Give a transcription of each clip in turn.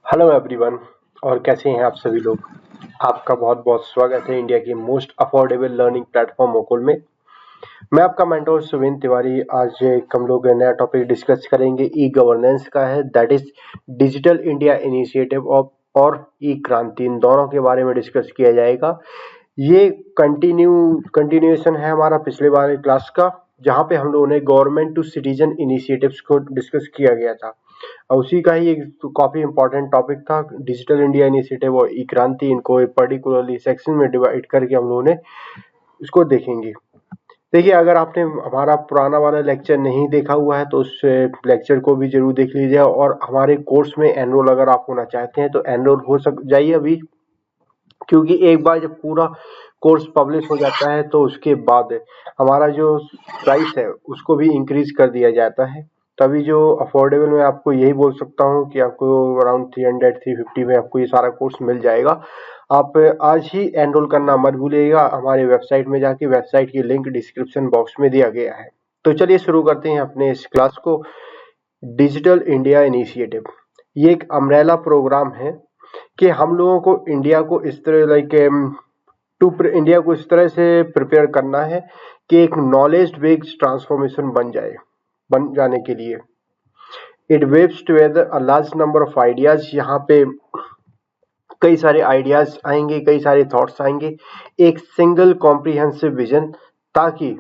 Hello everyone. और कैसे हैं आप सभी लोग। आपका बहुत बहुत स्वागत है इंडिया के मोस्ट अफोर्डेबल लर्निंग प्लेटफॉर्म ओकुल में। मैं आपका मेंटोर सुविन तिवारी। आज हम लोग नया टॉपिक डिस्कस करेंगे ई गवर्नेंस का है, that is digital India initiative of और ई क्रांति। इन दोनों के बारे में डिस्कस किया जाएगा। ये कंटिन्यूएशन है हमारा पिछले वाले क्लास का, जहाँ पे हम लोगों ने गवर्नमेंट टू सिटीजन इनिशिएटिव्स को डिस्कस किया गया था। और उसी का ही एक काफी इंपॉर्टेंट टॉपिक था डिजिटल इंडिया इनिशिएटिव और ई क्रांति। इनको एक पर्टिकुलरली सेक्शन में डिवाइड करके हम लोगों ने इसको देखेंगे। देखिए, अगर आपने हमारा पुराना वाला लेक्चर नहीं देखा हुआ है तो उस लेक्चर को भी जरूर देख लीजिए। और हमारे कोर्स में एनरोल अगर आप होना चाहते हैं तो एनरोल हो सक जाइए अभी, क्योंकि एक बार जब पूरा कोर्स पब्लिश हो जाता है तो उसके बाद हमारा जो प्राइस है उसको भी इंक्रीज कर दिया जाता है। तभी जो अफोर्डेबल में आपको यही बोल सकता हूँ कि आपको अराउंड 300-350 में आपको ये सारा कोर्स मिल जाएगा। आप आज ही एनरोल करना मत भूलिएगा। हमारे वेबसाइट में जाके, वेबसाइट की लिंक डिस्क्रिप्शन बॉक्स में दिया गया है। तो चलिए शुरू करते हैं अपने इस क्लास को। डिजिटल इंडिया इनिशिएटिव ये एक अम्ब्रेला प्रोग्राम है कि हम लोगों को इंडिया को इस तरह इंडिया को इस तरह से प्रिपेयर करना है कि एक नॉलेज बेस्ड ट्रांसफॉर्मेशन बन जाने के लिए it waves together a large number of ideas. यहाँ पे कई सारे आइडियाज आएंगे, कई सारे थॉट्स आएंगे, एक सिंगल कॉम्प्रिहेंसिव विजन, ताकि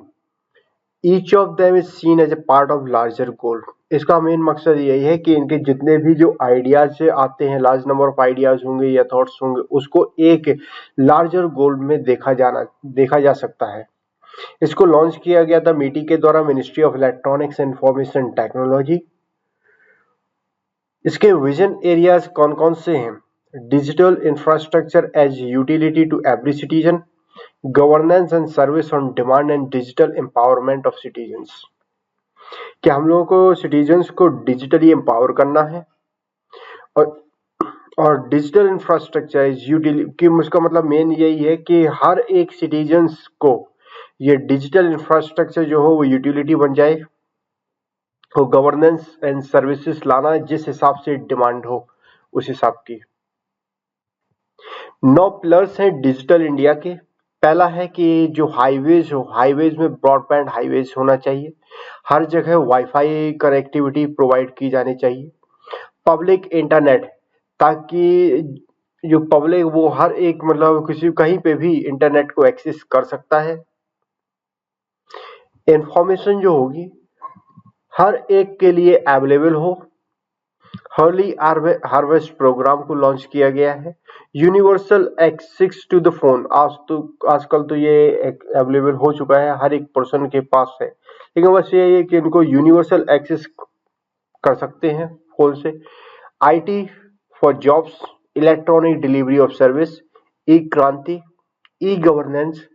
each of them is seen as a part of larger goal. इसका मेन मकसद यही है कि इनके जितने भी जो आइडियाज आते हैं, लार्ज नंबर ऑफ आइडियाज होंगे या थॉट्स होंगे, उसको एक लार्जर गोल में देखा जा सकता है। इसको लॉन्च किया गया था मीटी के द्वारा, ministry of electronics and information technology. इसके विजन एरियाज कौन कौन से हैं? Digital infrastructure as utility to every citizen, governance and service on demand and digital empowerment of citizens. कि हम लोगों को सिटीजन्स को डिजिटली एम्पावर करना है। और डिजिटल इंफ्रास्ट्रक्चर इज यूटिलिटी कि उसका मतलब मेन यही है कि हर एक सिटीजन्स को ये डिजिटल इंफ्रास्ट्रक्चर जो हो वो यूटिलिटी बन जाए। और गवर्नेंस एंड सर्विसेज लाना जिस हिसाब से डिमांड हो उस हिसाब की। 9 पिलर्स हैं डिजिटल इंडिया के। पहला है कि जो हाईवेज हो, हाईवेज में ब्रॉडबैंड हाईवेज होना चाहिए। हर जगह वाईफाई कनेक्टिविटी प्रोवाइड की जानी चाहिए। पब्लिक इंटरनेट, ताकि जो पब्लिक वो हर एक मतलब किसी कहीं पे भी इंटरनेट को एक्सेस कर सकता है। इंफॉर्मेशन जो होगी हर एक के लिए अवेलेबल हो। अर्ली हार्वेस्ट प्रोग्राम को लॉन्च किया गया है। Universal access to the phone, आजकल तो ये अवेलेबल हो चुका है, हर एक पर्सन के पास है। लेकिन बस ये है कि इनको यूनिवर्सल एक्सेस कर सकते हैं फोन से। IT for jobs, electronic delivery of service, e क्रांति, ई गवर्नेंस।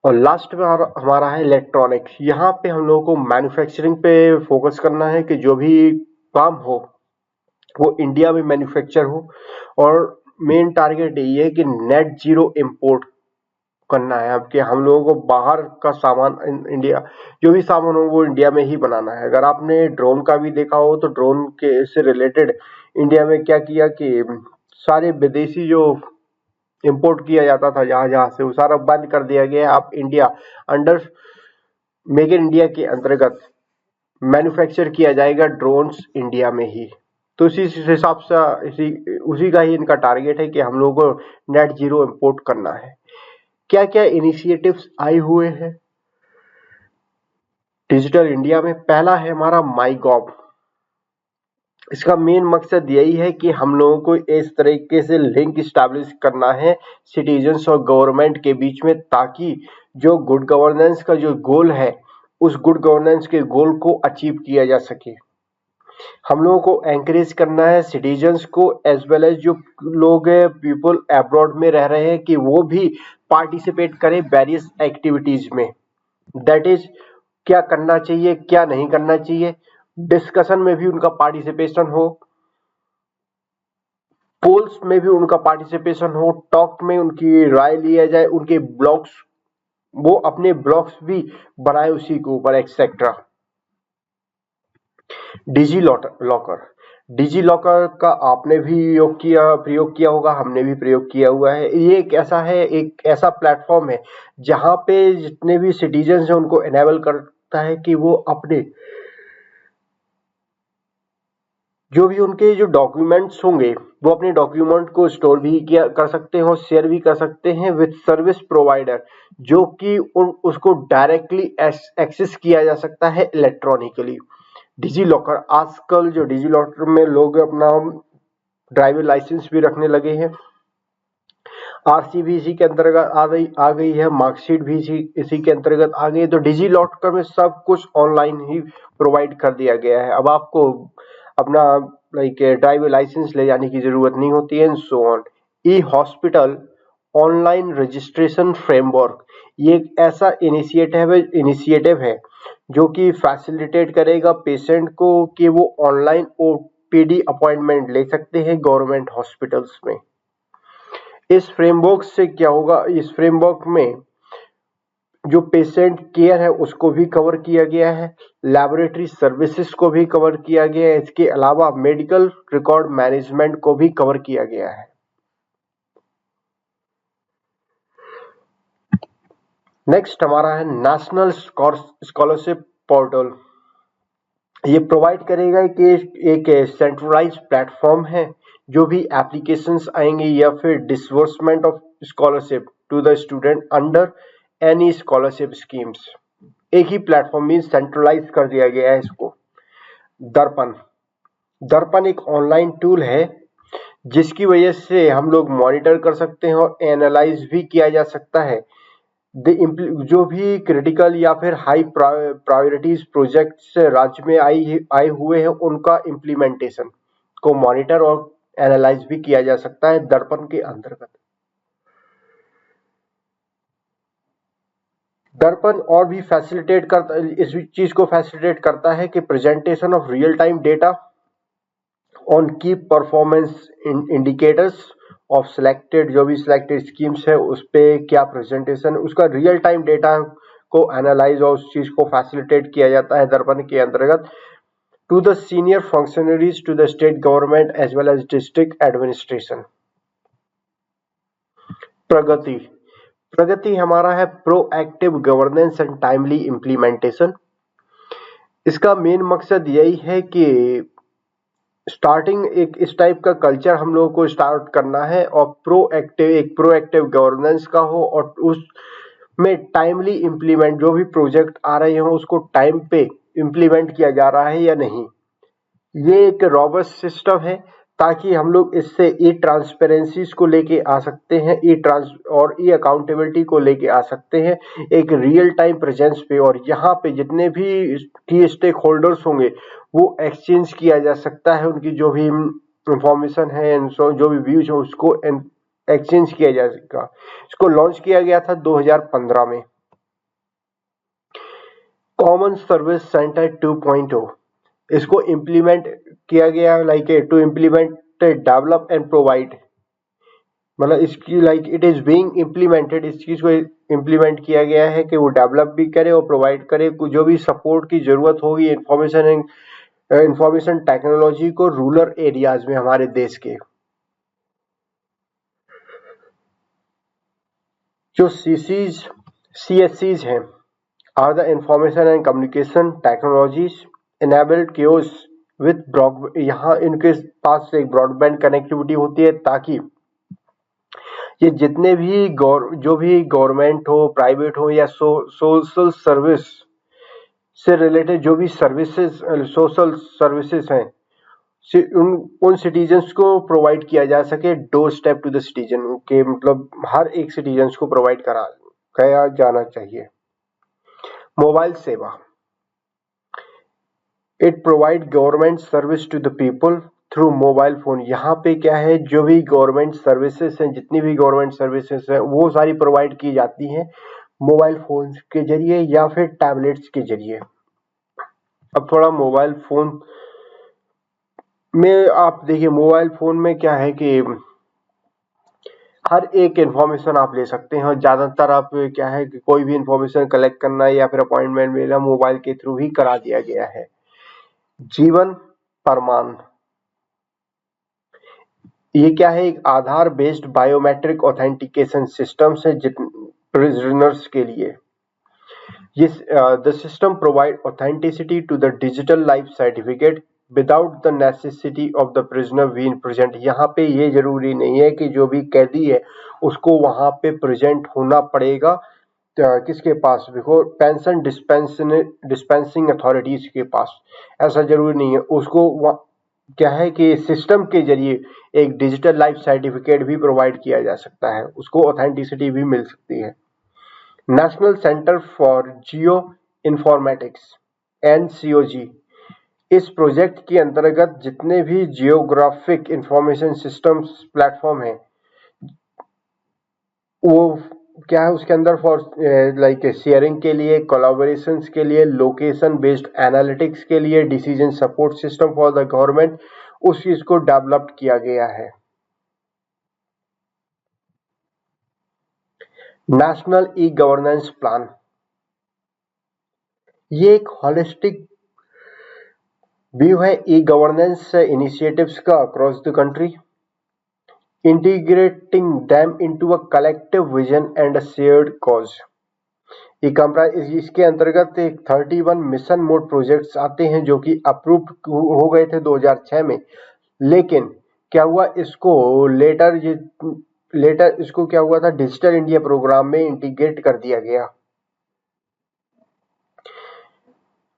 और लास्ट में हमारा है इलेक्ट्रॉनिक्स। यहाँ पे हम लोगों को मैन्युफैक्चरिंग पे फोकस करना है कि जो भी काम हो वो इंडिया में मैन्युफैक्चर हो। और मेन टारगेट यही है कि नेट जीरो इंपोर्ट करना है। अब कि हम लोगों को बाहर का सामान इंडिया, जो भी सामान हो वो इंडिया में ही बनाना है। अगर आपने ड्रोन का भी देखा हो तो ड्रोन के से रिलेटेड इंडिया में क्या किया कि सारे विदेशी जो इंपोर्ट किया जाता था जहां जहां से, वो सारा बंद कर दिया गया है। आप India under make in India के अंतर्गत मैन्युफैक्चर किया जाएगा ड्रोन्स इंडिया में ही। तो इसी हिसाब से उसी का ही इनका टारगेट है कि हम लोगों को नेट जीरो इंपोर्ट करना है। क्या क्या इनिशिएटिव्स आए हुए हैं डिजिटल इंडिया में? पहला है हमारा माई गॉव। इसका मेन मकसद यही है कि हम लोगों को इस तरीके से लिंक स्टैब्लिश करना है सिटीजन्स और गवर्नमेंट के बीच में, ताकि जो गुड गवर्नेंस का जो गोल है उस गुड गवर्नेंस के गोल को अचीव किया जा सके। हम लोगों को एंकरेज करना है सिटीजन्स को एज वेल एज जो लोग पीपल अब्रॉड में रह रहे हैं कि वो भी पार्टिसिपेट करें वेरियस एक्टिविटीज में। दैट इज क्या करना चाहिए, क्या नहीं करना चाहिए, डिस्कशन में भी उनका पार्टिसिपेशन हो, पोल्स में भी उनका पार्टिसिपेशन हो, टॉक में उनकी राय लिया जाए, उनके ब्लॉग्स, वो अपने ब्लॉग्स भी बनाए उसी के ऊपर etcetera. Digi locker, digi locker का आपने भी प्रयोग किया होगा, हमने भी प्रयोग किया हुआ है। ये एक ऐसा प्लेटफॉर्म है जहाँ पे जितने भी सिटीजन्स हैं उनको इनेबल करता है कि वो अपने जो डॉक्यूमेंट्स होंगे वो अपने डॉक्यूमेंट को स्टोर भी किया कर सकते हैं और शेयर भी कर सकते हैं विद सर्विस प्रोवाइडर, जो कि उसको डायरेक्टली एक्सेस किया जा सकता है इलेक्ट्रॉनिकली। डिजी लॉकर, आजकल जो डिजी लॉकर में लोग अपना ड्राइविंग लाइसेंस भी रखने लगे हैं, आरसी भी इसी के अंतर्गत आ गई है, मार्कशीट भी इसी के अंतर्गत आ गई है। तो डिजी लॉकर में सब कुछ ऑनलाइन ही प्रोवाइड कर दिया गया है। अब आपको अपना ड्राइविंग लाइसेंस ले जाने की जरूरत नहीं होती है, and so on. E hospital online registration framework, ये एक ऐसा इनिशिएटिव है जो कि फैसिलिटेट करेगा पेशेंट को कि वो ऑनलाइन ओपीडी अपॉइंटमेंट ले सकते हैं गवर्नमेंट हॉस्पिटल्स में। इस फ्रेमवर्क से क्या होगा, इस फ्रेमवर्क में जो पेशेंट केयर है उसको भी कवर किया गया है, लैबोरेटरी सर्विसेज को भी कवर किया गया है, इसके अलावा मेडिकल रिकॉर्ड मैनेजमेंट को भी कवर किया गया है। नेक्स्ट हमारा है नेशनल स्कॉलरशिप पोर्टल। ये प्रोवाइड करेगा कि एक सेंट्रलाइज्ड प्लेटफॉर्म है, जो भी एप्लीकेशंस आएंगे या फिर disbursement of scholarship to the student under any scholarship schemes, एक ही प्लेटफॉर्म में सेंट्रलाइज कर दिया गया है इसको। दर्पण, दर्पण एक ऑनलाइन टूल है जिसकी वजह से हम लोग मॉनिटर कर सकते हैं और एनालाइज भी किया जा सकता है जो भी क्रिटिकल या फिर हाई प्रायोरिटीज प्रोजेक्ट्स राज्य में आए हुए हैं उनका इम्प्लीमेंटेशन को मॉनिटर और एनालाइज भी किया जा सकता है दर्पण के अंतर्गत। दर्पण और भी फैसिलिटेट करता, इस चीज को फैसिलिटेट करता है कि presentation of real time data on की परफॉर्मेंस इंडिकेटर्स ऑफ सिलेक्टेड, जो भी सिलेक्टेड स्कीम्स है उस पे क्या प्रेजेंटेशन, उसका रियल टाइम डेटा को एनालाइज और उस चीज को फैसिलिटेट किया जाता है दर्पण के अंतर्गत to the senior functionaries to the state government as well as district administration. Pragati, Pragati हमारा है proactive governance and timely implementation. इसका मेन मकसद यही है कि स्टार्टिंग एक इस टाइप का कल्चर हम लोगों को स्टार्ट करना है और प्रोएक्टिव गवर्नेंस का हो और उसमें टाइमली इम्प्लीमेंट, जो भी प्रोजेक्ट आ रहे हो उसको टाइम पे इम्प्लीमेंट किया जा रहा है या नहीं। ये एक रॉबस्ट सिस्टम है ताकि हम लोग इससे ई ट्रांसपेरेंसीज को लेके आ सकते हैं, और ई अकाउंटेबिलिटी को लेके आ सकते हैं एक रियल टाइम प्रेजेंस पे, और यहाँ पे जितने भी की स्टेक होल्डर्स होंगे वो एक्सचेंज किया जा सकता है, उनकी जो भी इंफॉर्मेशन है, जो भी व्यूज है उसको एक्सचेंज किया जा सकेगा। इसको लॉन्च किया गया था 2015 में। कॉमन सर्विस सेंटर 2.0, इसको इम्प्लीमेंट किया गया to implement develop and provide, मतलब इसकी इट इज बीइंग इम्प्लीमेंटेड, इस चीज को इम्प्लीमेंट किया गया है कि वो डेवलप भी करे और प्रोवाइड करे जो भी सपोर्ट की जरूरत होगी इंफॉर्मेशन टेक्नोलॉजी को रूरल एरियाज में हमारे देश के। जो CSCs हैं are the information and communication technologies enabled kiosk with यहाँ इनके पास एक ब्रॉडबैंड कनेक्टिविटी होती है ताकि ये जितने भी जो भी गवर्नमेंट हो, प्राइवेट हो या सोशल सर्विस से रिलेटेड जो भी सोशल सर्विसेज हैं उन सिटीजन्स को प्रोवाइड किया जा सके door step to the citizen के, मतलब हर एक सिटीजन्स को प्रोवाइड कराया जाना चाहिए। मोबाइल सेवा, it provide government service to the people through mobile phone. यहाँ पे क्या है, जो भी गवर्नमेंट सर्विसेज हैं, जितनी भी गवर्नमेंट सर्विसेज हैं वो सारी प्रोवाइड की जाती हैं मोबाइल फोन के जरिए या फिर टैबलेट्स के जरिए। अब थोड़ा मोबाइल फोन में आप देखिए, मोबाइल फोन में क्या है कि हर एक इंफॉर्मेशन आप ले सकते हैं और ज्यादातर आप क्या है कि कोई भी इंफॉर्मेशन कलेक्ट करना या फिर अपॉइंटमेंट लेना मोबाइल के थ्रू ही करा दिया गया है। जीवन प्रमाण, ये क्या है, एक आधार बेस्ड बायोमेट्रिक ऑथेंटिकेशन सिस्टम है प्रिजनर्स के लिए। Yes, the system provide authenticity to the digital life certificate without the necessity of the prisoner being present। यहाँ पे ये जरूरी नहीं है कि जो भी कैदी है उसको वहाँ पे प्रेजेंट होना पड़ेगा। किसके पास, देखो, पेंशन डिस्पेंसिंग अथॉरिटीज के पास, ऐसा जरूरी नहीं है। उसको क्या है कि सिस्टम के जरिए एक डिजिटल लाइफ सर्टिफिकेट भी प्रोवाइड किया जा सकता है, उसको ऑथेंटिसिटी भी मिल सकती है। National centre for geo informatics (NCOG) इस प्रोजेक्ट के अंतर्गत जितने भी जियोग्राफिक इंफॉर्मेशन सिस्टम्स प्लेटफॉर्म हैं, वो क्या है, उसके अंदर फॉर लाइक शेयरिंग के लिए, कोलैबोरेशंस के लिए, लोकेशन बेस्ड एनालिटिक्स के लिए, decision support system for the government, उस चीज को डेवलप किया गया है। नेशनल ई गवर्नेंस प्लान, ये एक होलिस्टिक व्यू है ई गवर्नेंस इनिशिएटिव्स का across the country, integrating them into a collective vision and a shared cause। इसके अंतर्गत एक 31 मिशन मोड प्रोजेक्ट्स आते हैं जो कि अप्रूव हो गए थे 2006 में, लेकिन क्या हुआ, इसको लेटर इसको क्या हुआ था, डिजिटल इंडिया प्रोग्राम में इंटीग्रेट कर दिया गया।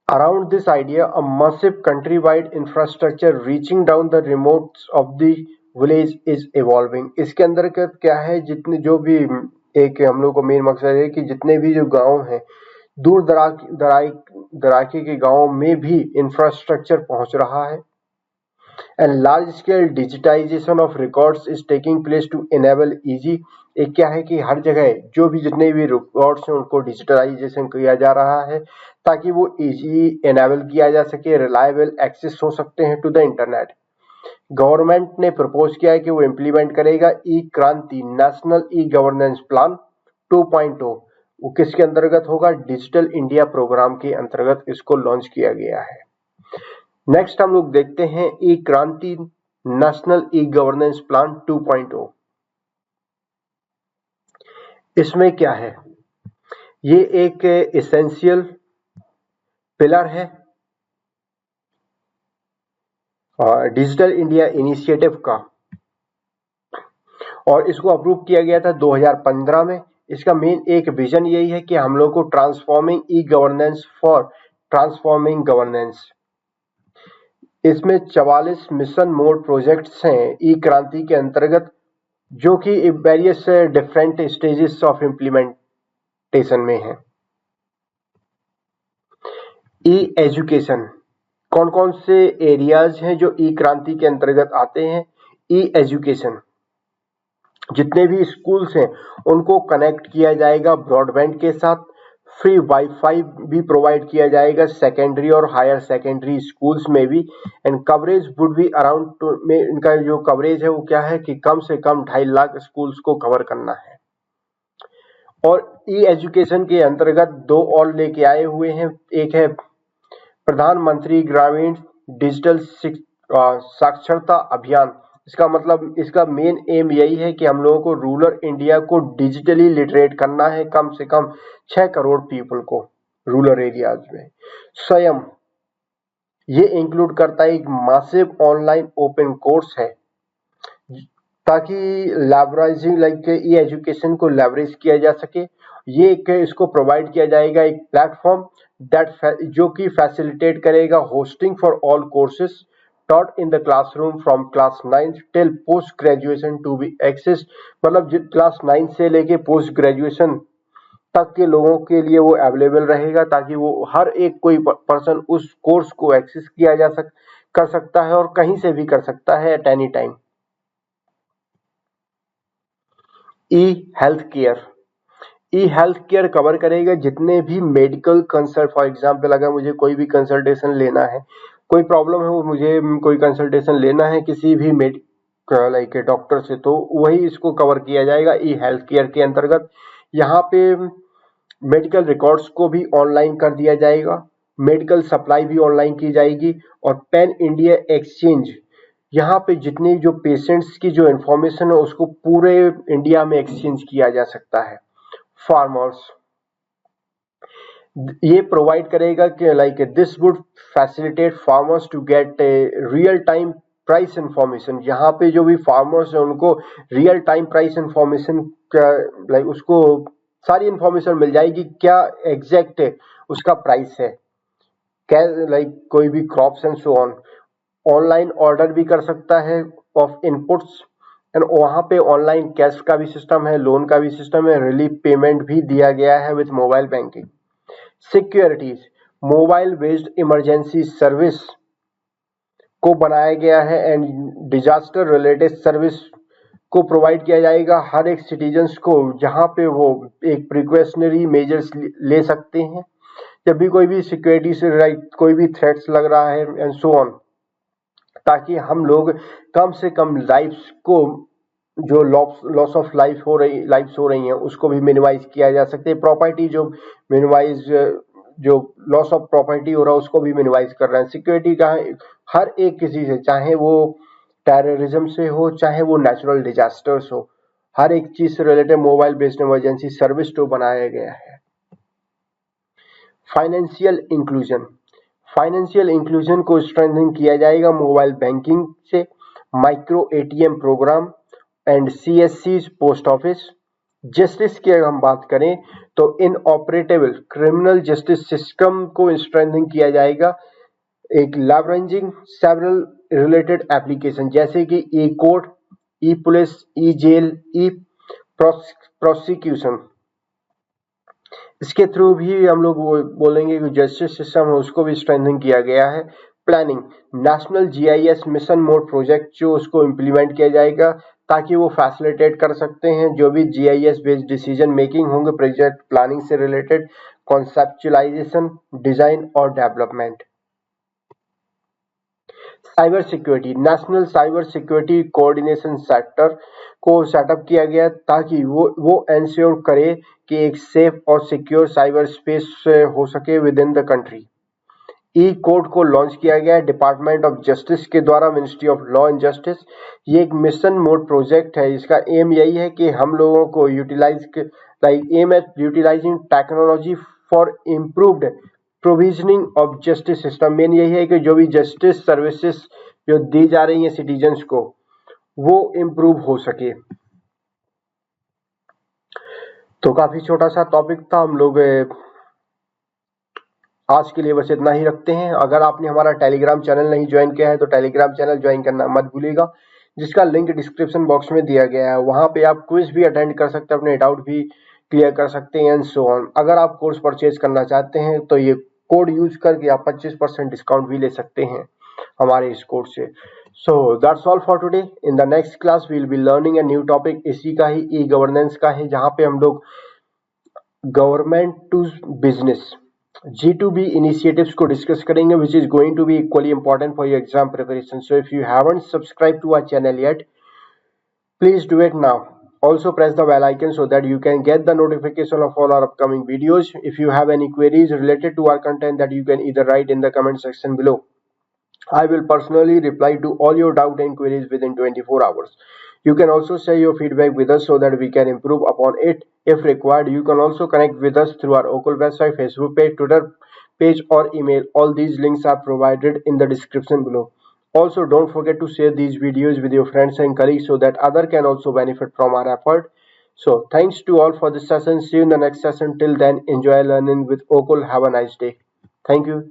Around this idea, a massive countrywide infrastructure reaching down the remotes of the village is evolving। इसके अंतर्गत क्या है, जितने जो भी एक हम लोग को मेन मकसद है कि जितने भी जो गांव हैं, दूर दराके के गांवों में भी इंफ्रास्ट्रक्चर पहुंच रहा है। And large scale digitization of records is taking place to enable easy. एक क्या है कि हर जगह जो भी जितने भी रिकॉर्ड्स हैं उनको डिजिटलाइजेशन किया जा रहा है ताकि वो इजी इनेबल किया जा सके, रिलायबल एक्सेस हो सकते हैं टू द इंटरनेट। गवर्नमेंट ने प्रपोज किया है कि वो इम्प्लीमेंट करेगा ई क्रांति नेशनल ई गवर्नेंस प्लान 2.0। वो किसके अंतर्गत होगा, डिजिटल इंडिया प्रोग्राम के अंतर्गत इसको लॉन्च किया गया है। नेक्स्ट हम लोग देखते हैं ई क्रांति नेशनल ई गवर्नेंस प्लान 2.0। इसमें क्या है, ये एक एसेंशियल पिलर है डिजिटल इंडिया इनिशिएटिव का, और इसको अप्रूव किया गया था 2015 में। इसका मेन एक विजन यही है कि हम लोग को transforming e governance for transforming governance. इसमें 44 मिशन मोड प्रोजेक्ट्स हैं ई क्रांति के अंतर्गत, जो कि various different stages of implementation में है। ई एजुकेशन, कौन कौन से एरियाज हैं जो ई क्रांति के अंतर्गत आते हैं। ई एजुकेशन, जितने भी स्कूल्स हैं उनको कनेक्ट किया जाएगा ब्रॉडबैंड के साथ, फ्री वाईफाई भी प्रोवाइड किया जाएगा सेकेंडरी और हायर सेकेंडरी स्कूल्स में भी। And coverage would be around में, इनका जो कवरेज है वो क्या है कि कम से कम 2.5 लाख स्कूल्स को कवर करना है। और ई एजुकेशन के अंतर्गत दो और लेके आए हुए हैं, एक है प्रधानमंत्री ग्रामीण डिजिटल साक्षरता अभियान। इसका मतलब, इसका मेन एम यही है कि हम लोगों को रूरल इंडिया को डिजिटली लिटरेट करना है, कम से कम 6 करोड़ पीपल को रूरल एरियाज में। स्वयं ये इंक्लूड करता है एक मासिव ऑनलाइन ओपन कोर्स है ताकि लेवरेजिंग लाइक ई एजुकेशन को लेवरेज किया जा सके। ये इसको प्रोवाइड किया जाएगा एक प्लेटफॉर्म जो कि फैसिलिटेट करेगा hosting for all courses taught in the classroom from class 9 till post graduation to be accessed। मतलब क्लास 9 से लेके पोस्ट ग्रेजुएशन तक के लोगों के लिए वो अवेलेबल रहेगा, ताकि वो हर एक कोई पर्सन उस कोर्स को एक्सेस किया कर सकता है और कहीं से भी कर सकता है at any time. E health care, E health care cover करेगा जितने भी मेडिकल कंसल्ट, फॉर एग्जांपल अगर मुझे कोई भी कंसल्टेशन लेना है, कोई प्रॉब्लम है, वो मुझे कोई कंसल्टेशन लेना है किसी भी लाइक डॉक्टर से, तो वही इसको कवर किया जाएगा ई हेल्थ केयर के अंतर्गत। यहाँ पे मेडिकल रिकॉर्ड्स को भी ऑनलाइन कर दिया जाएगा, मेडिकल सप्लाई भी ऑनलाइन की जाएगी, और पैन इंडिया एक्सचेंज यहाँ पे जितने जो पेशेंट्स की जो इंफॉर्मेशन है उसको पूरे इंडिया में एक्सचेंज किया जा सकता है। फार्मर्स ये प्रोवाइड करेगा कि like this would facilitate farmers to get real time price information. यहाँ पे जो भी फार्मर्स है उनको real time price information like उसको सारी इंफॉर्मेशन मिल जाएगी, क्या एग्जैक्ट उसका प्राइस है, क्या लाइक कोई भी crops and so on. Online order भी कर सकता है ऑफ इनपुट्स एंड वहाँ पे ऑनलाइन कैश का भी सिस्टम है, लोन का भी सिस्टम है, रिलीफ पेमेंट भी दिया गया है with mobile banking. Securities mobile based emergency service को बनाया गया है एंड डिजास्टर रिलेटेड सर्विस को प्रोवाइड किया जाएगा हर एक सिटीजन्स को, जहां पे वो एक प्रिकॉशनरी मेजर्स ले सकते हैं जब भी कोई भी सिक्योरिटी से कोई भी थ्रेट्स लग रहा है एंड सो ऑन, ताकि हम लोग कम से कम लाइफ्स को जो लॉस ऑफ लाइफ हो रही हैं उसको भी मिनिमाइज किया जा सकता है। प्रॉपर्टी जो मिनिमाइज जो लॉस ऑफ प्रॉपर्टी हो रहा है उसको भी मिनिमाइज कर रहे हैं। सिक्योरिटी का हर एक किसी से, चाहे वो टेररिज्म से हो चाहे वो नेचुरल डिजास्टर्स हो, हर एक चीज से related mobile based emergency service तो बनाया गया है। फाइनेंशियल इंक्लूजन को स्ट्रेंथन किया जाएगा मोबाइल बैंकिंग से, micro ATM program and CSC post office. Justice की अगर हम बात करें तो interoperable criminal justice system को स्ट्रेंथन किया जाएगा, एक लेवरेजिंग सेवरल रिलेटेड एप्लीकेशन जैसे कि e court, e police, e jail, e prosecution, इसके थ्रू भी हम लोग बोलेंगे कि जस्टिस सिस्टम है उसको भी स्ट्रेंथन किया गया है। Planning national GIS mission mode project जो उसको इम्प्लीमेंट किया जाएगा ताकि वो फैसिलिटेट कर सकते हैं जो भी जीआईएस बेस्ड डिसीजन मेकिंग होंगे प्रोजेक्ट प्लानिंग से रिलेटेड, कॉन्सेप्चुलाइजेशन, डिजाइन और development. Cyber security national cyber security coordination sector को सेटअप किया गया ताकि वो एंश्योर करे कि एक सेफ और सिक्योर साइबर स्पेस हो सके with in the country. E code को लॉन्च किया गया है डिपार्टमेंट ऑफ जस्टिस के द्वारा, ministry of law and justice. ये एक मिशन मोड प्रोजेक्ट है, इसका एम यही है कि हम लोगों को aim at utilizing technology for improved provisioning of justice system. Main यही है कि जो भी जस्टिस सर्विसेज जो दी जा रही हैं सिटीजन्स को वो इम्प्रूव हो सके। तो काफी छोटा सा टॉपिक था, हम लोग आज के लिए बस इतना ही रखते हैं। अगर आपने हमारा टेलीग्राम चैनल नहीं ज्वाइन किया है तो टेलीग्राम चैनल ज्वाइन करना मत भूलिएगा, जिसका लिंक डिस्क्रिप्शन बॉक्स में दिया गया है। वहां पे आप क्विज भी अटेंड कर सकते हैं, अपने डाउट भी क्लियर कर सकते हैं एंड सो ऑन। अगर आप कोर्स परचेज करना चाहते हैं तो ये कोड यूज करके आप 25% डिस्काउंट भी ले सकते हैं हमारे इस कोर्स से। So that's all for today. In the next class we will be learning a new topic, इसी का ही ई गवर्नेंस का है, जहाँ पे हम लोग government to business G2B initiatives को डिस्कस करेंगे, which is going to be equally important for your exam preparation. So if you haven't subscribed to our channel yet, please do it now. Also press the bell icon so that you can get the notification of all our upcoming videos. If you have any queries related to our content, that you can either write in the comment section below. I will personally reply to all your doubt and queries within 24 hours. You can also share your feedback with us so that we can improve upon it if required. You can also connect with us through our Okul website, Facebook page, Twitter page or email. All these links are provided in the description below. Also, don't forget to share these videos with your friends and colleagues so that others can also benefit from our effort. So, thanks to all for this session. See you in the next session. Till then, enjoy learning with Okul. Have a nice day. Thank you.